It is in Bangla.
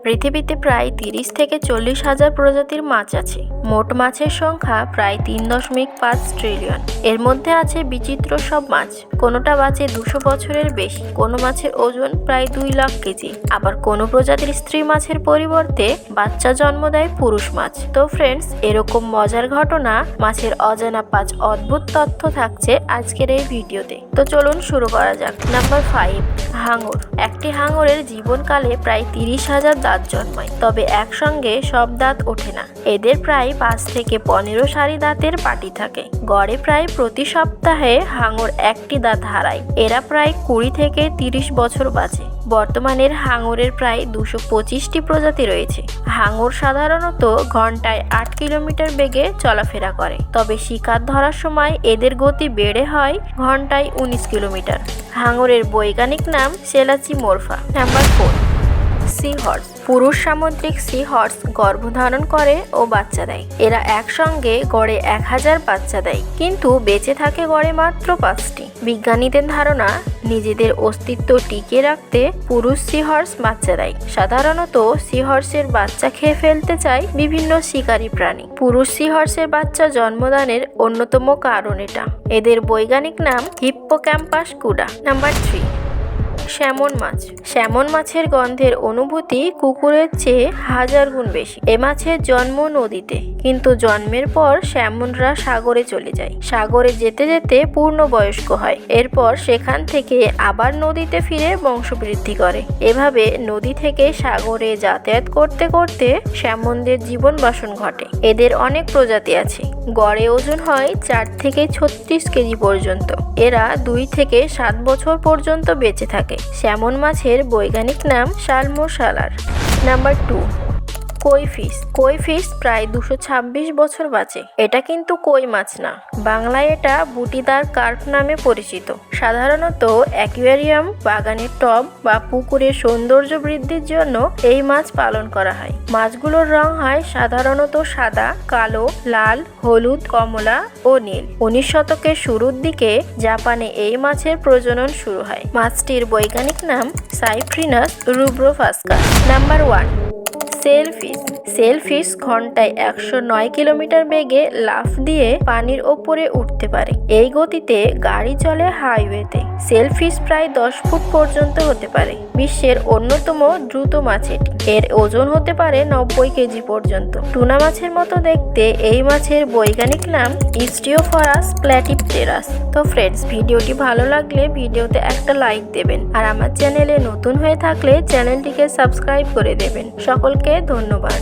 পৃথিবীতে প্রায় ৩০ থেকে ৪০ হাজার প্রজাতির মাছ আছে। মোট মাছের সংখ্যা প্রায় ৩.৫ ট্রিলিয়ন। এর মধ্যে আছে বিচিত্র সব মাছ। কোনোটা বাঁচে ২০০ বছরের বেশি, কোনো মাছের ওজন প্রায় ২ লাখ কেজি, আবার কোনো প্রজাতির স্ত্রী মাছের পরিবর্তে বাচ্চা জন্ম দেয় পুরুষ মাছ। তো ফ্রেন্ডস, এরকম মজার ঘটনা, মাছের অজানা ৫ অদ্ভুত তথ্য থাকছে আজকের এই ভিডিওতে। তো চলুন শুরু করা যাক। নাম্বার 5, হাঙর। একটি হাঙরের জীবনকালে প্রায় ৩০,০০০ দাঁত জন্মায়, তবে একসঙ্গে সব দাঁত ওঠে না। এদের প্রায় ৫ থেকে ১৫ সারি দাঁতের পাটি থাকে। গড়ে প্রায় প্রতি সপ্তাহে হাঙর একটি দাঁত হারায়। এরা প্রায় ২০ থেকে ৩০ বছর বাঁচে। বর্তমানের হাঙরের প্রায় ২২৫টি প্রজাতি রয়েছে। হাঙর সাধারণত ঘন্টায় ৮ কিলোমিটার বেগে চলাফেরা করে, তবে শিকার ধরার সময় এদের গতি বেড়ে হয় ঘন্টায় ১৯ কিলোমিটার। হাঙরের বৈজ্ঞানিক নাম সেলাচিমোরফা। Number 4, C horse. পুরুষ সামুদ্রিক সি হর্স গর্ভধারণ করে ও বাচ্চা দেয়। এরা একসঙ্গে গড়ে ১,০০০ বাচ্চা দেয়, কিন্তু বেঁচে থাকে গড়ে মাত্র ৫টি। বিজ্ঞানীদের ধারণা, নিজেদের অস্তিত্ব টিকিয়ে রাখতে পুরুষ সি হর্স বাচ্চা দেয়। সাধারণত সি হর্সের বাচ্চা খেয়ে ফেলতে চায় বিভিন্ন শিকারী প্রাণী। পুরুষ সি হর্সের বাচ্চা জন্মদানের অন্যতম কারণ এটা। এদের বৈজ্ঞানিক নাম হিপ্পোক্যাম্পাস কুডা। নাম্বার 3, স্যামন মাছ। স্যামন মাছের গন্ধের অনুভূতি কুকুরের চেয়ে ১০০০ গুণ বেশি। এ মাছের জন্ম নদীতে, কিন্তু জন্মের পর স্যামনরা সাগরে চলে যায়। সাগরে যেতে যেতে পূর্ণবয়স্ক হয়। এরপর সেখান থেকে আবার নদীতে ফিরে বংশবৃদ্ধি করে। এভাবে নদী থেকে সাগরে যাতায়াত করতে করতে স্যামনদের জীবন বাসন ঘটে। এদের অনেক প্রজাতি আছে। গড়ে ওজন হয় ৪ থেকে ৩৬ কেজি পর্যন্ত। এরা ২ থেকে ৭ বছর পর্যন্ত বেঁচে থাকে। স্যামন মাছের বৈজ্ঞানিক নাম সালমোসালার। নাম্বার 2, কই ফিশ। কই ফিশ প্রায় ২২৬ বছর বাঁচে। এটা কিন্তু কই মাছ না, বাংলায় এটা বুটিদার কার্প নামে পরিচিত। সাধারণত অ্যাকুয়ারিয়াম, বাগানের টব বা পুকুরের সৌন্দর্য বৃদ্ধির জন্য এই মাছ পালন করা হয়। মাছগুলোর রং হয় সাধারণত সাদা, কালো, লাল, হলুদ, কমলা ও নীল। ১৯ শতকের শুরুর দিকে জাপানে এই মাছের প্রজনন শুরু হয়। মাছটির বৈজ্ঞানিক নাম Cyprinus rubrofuscus. Number 1, sailfish. Sailfish ঘন্টায় ১০৯ কিলোমিটার বেগে লাফ দিয়ে পানির ওপরে উঠতে পারে। এই গতিতে গাড়ি চলে হাইওয়েতে। সেলফিশ প্রায় ১০ ফুট পর্যন্ত হতে পারে। বিশ্বের অন্যতম দ্রুত মাছ এটি। এর ওজন হতে পারে ৯০ কেজি পর্যন্ত। টুনা মাছের মতো দেখতে এই মাছের বৈজ্ঞানিক নাম ইস্টিওফরাস প্ল্যাটিপটেরাস। তো ফ্রেন্ডস, ভিডিওটি ভালো লাগলে ভিডিওতে একটা লাইক দেবেন, আর আমার চ্যানেলে নতুন হয়ে থাকলে চ্যানেলটিকে সাবস্ক্রাইব করে দেবেন। সকলকে ধন্যবাদ।